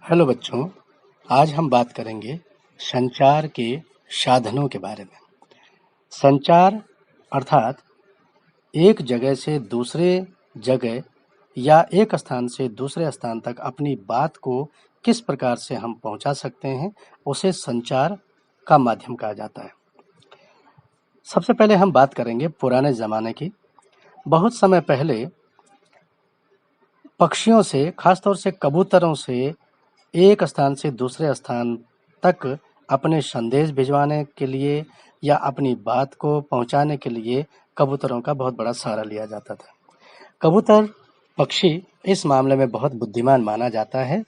Hello बच्चों, आज हम बात करेंगे संचार के साधनों के बारे में। संचार अर्थात एक जगह से दूसरे जगह या एक स्थान से दूसरे स्थान तक अपनी बात को किस प्रकार से हम पहुंचा सकते हैं, उसे संचार का माध्यम कहा जाता है। सबसे पहले हम बात करेंगे पुराने ज़माने की। बहुत समय पहले पक्षियों से, खासतौर से कबूतरों से एक स्थान से दूसरे स्थान तक अपने संदेश भिजवाने के लिए या अपनी बात को पहुंचाने के लिए कबूतरों का बहुत बड़ा सहारा लिया जाता था। कबूतर पक्षी इस मामले में बहुत बुद्धिमान माना जाता है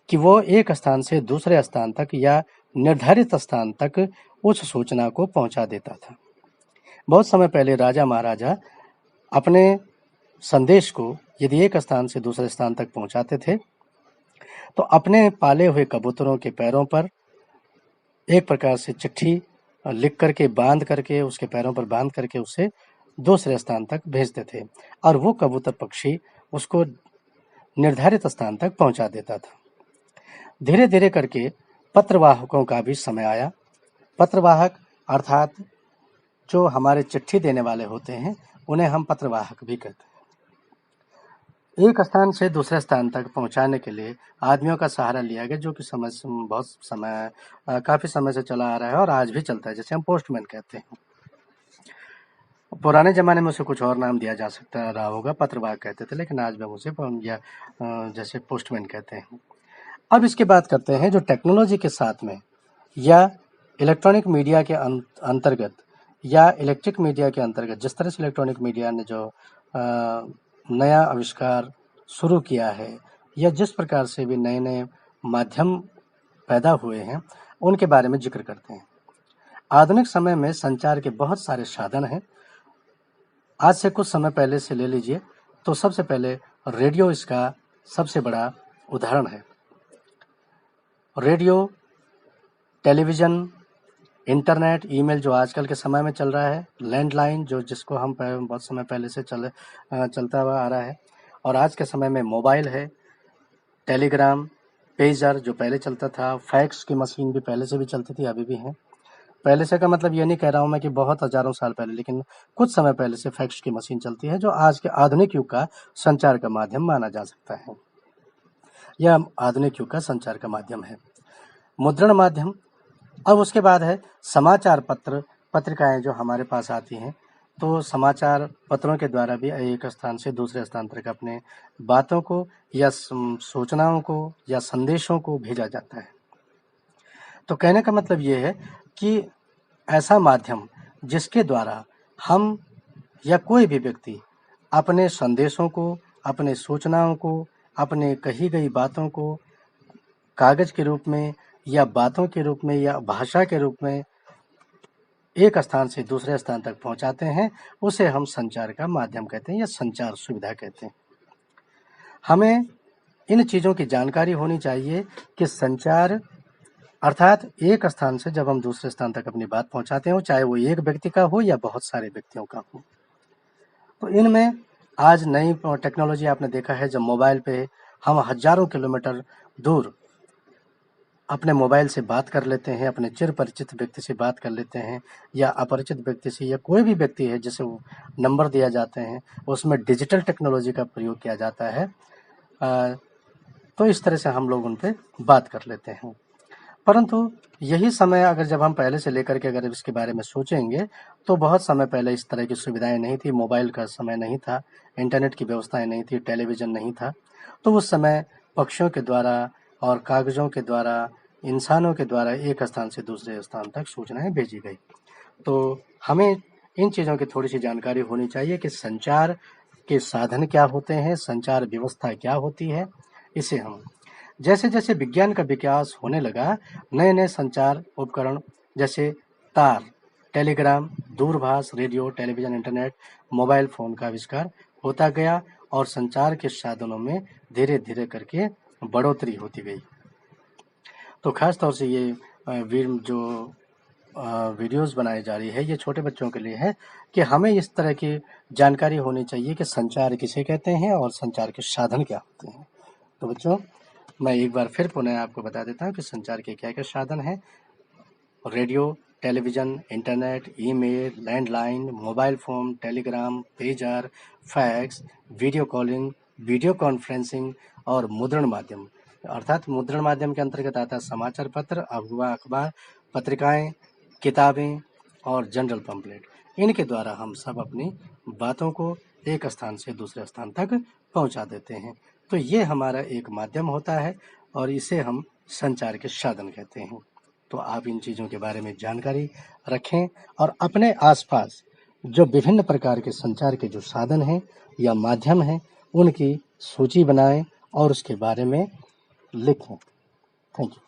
कि वो एक स्थान से दूसरे स्थान तक या निर्धारित स्थान तक उस सूचना को पहुंचा देता था। बहुत समय पहले राजा महाराजा अपने संदेश को यदि एक स्थान से दूसरे स्थान तक पहुंचाते थे तो अपने पाले हुए कबूतरों के पैरों पर एक प्रकार से चिट्ठी लिख करके बांध करके उसके पैरों पर बांध करके उसे दूसरे स्थान तक भेजते थे और वो कबूतर पक्षी उसको निर्धारित स्थान तक पहुंचा देता था। धीरे धीरे करके पत्रवाहकों का भी समय आया। पत्रवाहक अर्थात जो हमारे चिट्ठी देने वाले होते हैं उन्हें हम पत्रवाहक भी कहते हैं। एक स्थान से दूसरे स्थान तक पहुंचाने के लिए आदमियों का सहारा लिया गया, जो कि काफी समय से चला आ रहा है और आज भी चलता है, जैसे हम पोस्टमैन कहते हैं। पुराने जमाने में उसे कुछ और नाम दिया जा सकता रहा होगा, पत्रवाहक कहते थे, लेकिन आज हम उसे जैसे पोस्टमैन कहते हैं। अब इसकी बात करते हैं जो टेक्नोलॉजी के साथ में या इलेक्ट्रॉनिक मीडिया के अंतर्गत या इलेक्ट्रिक मीडिया के अंतर्गत जिस तरह से इलेक्ट्रॉनिक मीडिया ने जो नया आविष्कार शुरू किया है या जिस प्रकार से भी नए नए माध्यम पैदा हुए हैं उनके बारे में जिक्र करते हैं। आधुनिक समय में संचार के बहुत सारे साधन हैं। आज से कुछ समय पहले से ले लीजिए तो सबसे पहले रेडियो इसका सबसे बड़ा उदाहरण है। रेडियो, टेलीविज़न, इंटरनेट, ईमेल जो आजकल के समय में चल रहा है, लैंडलाइन जो जिसको हम बहुत समय पहले से चलता हुआ आ रहा है, और आज के समय में मोबाइल है, टेलीग्राम, पेजर जो पहले चलता था, फैक्स की मशीन भी पहले से भी चलती थी, अभी भी है। पहले से का मतलब ये नहीं कह रहा हूँ मैं कि बहुत हजारों साल पहले, लेकिन कुछ समय पहले से फैक्स की मशीन चलती है, जो आज के आधुनिक युग का संचार का माध्यम माना जा सकता है। यह आधुनिक युग का संचार का माध्यम है। मुद्रण माध्यम। अब उसके बाद है समाचार पत्र, पत्रिकाएं जो हमारे पास आती हैं, तो समाचार पत्रों के द्वारा भी एक स्थान से दूसरे स्थान तक अपने बातों को या सूचनाओं को या संदेशों को भेजा जाता है। तो कहने का मतलब ये है कि ऐसा माध्यम जिसके द्वारा हम या कोई भी व्यक्ति अपने संदेशों को, अपने सूचनाओं को, अपने कही गई बातों को कागज के रूप में या बातों के रूप में या भाषा के रूप में एक स्थान से दूसरे स्थान तक पहुंचाते हैं, उसे हम संचार का माध्यम कहते हैं या संचार सुविधा कहते हैं। हमें इन चीज़ों की जानकारी होनी चाहिए कि संचार अर्थात एक स्थान से जब हम दूसरे स्थान तक अपनी बात पहुंचाते हो, चाहे वो एक व्यक्ति का हो या बहुत सारे व्यक्तियों का हो, तो इनमें आज नई टेक्नोलॉजी आपने देखा है, जब मोबाइल पे हम हजारों किलोमीटर दूर अपने मोबाइल से बात कर लेते हैं, अपने चिर परिचित व्यक्ति से बात कर लेते हैं या अपरिचित व्यक्ति से, या कोई भी व्यक्ति है जिसे वो नंबर दिया जाते हैं, उसमें डिजिटल टेक्नोलॉजी का प्रयोग किया जाता है। तो इस तरह से हम लोग उन पे बात कर लेते हैं। परंतु यही समय अगर जब हम पहले से लेकर के अगर इसके बारे में सोचेंगे तो बहुत समय पहले इस तरह की सुविधाएं नहीं थी, मोबाइल का समय नहीं था, इंटरनेट की व्यवस्थाएं नहीं थी, टेलीविज़न नहीं था। तो उस समय पक्षियों के द्वारा और कागज़ों के द्वारा, इंसानों के द्वारा एक स्थान से दूसरे स्थान तक सूचनाएं भेजी गई। तो हमें इन चीज़ों की थोड़ी सी जानकारी होनी चाहिए कि संचार के साधन क्या होते हैं, संचार व्यवस्था क्या होती है। इसे हम जैसे जैसे विज्ञान का विकास होने लगा, नए नए संचार उपकरण जैसे तार, टेलीग्राम, दूरभाष, radio, television, internet, mobile phone का आविष्कार होता गया और संचार के साधनों में धीरे धीरे करके बढ़ोतरी होती गई। तो ख़ास तौर से ये जो वीडियोस बनाई जा रही है, ये छोटे बच्चों के लिए है कि हमें इस तरह की जानकारी होनी चाहिए कि संचार किसे कहते हैं और संचार के साधन क्या होते हैं। तो बच्चों, मैं एक बार फिर पुनः आपको बता देता हूँ कि संचार के क्या-क्या साधन हैं। Radio, television, internet, email, landline, mobile phone, Telegram, pager, fax, video calling, video conferencing और मुद्रण माध्यम। अर्थात मुद्रण माध्यम के अंतर्गत आता है समाचार पत्र, अखबार, पत्रिकाएँ, किताबें और जनरल पम्पलेट। इनके द्वारा हम सब अपनी बातों को एक स्थान से दूसरे स्थान तक पहुँचा देते हैं। तो ये हमारा एक माध्यम होता है और इसे हम संचार के साधन कहते हैं। तो आप इन चीज़ों के बारे में जानकारी रखें और अपने आसपास जो विभिन्न प्रकार के संचार के जो साधन हैं या माध्यम हैं, उनकी सूची बनाएँ और उसके बारे में लिखें। Thank you.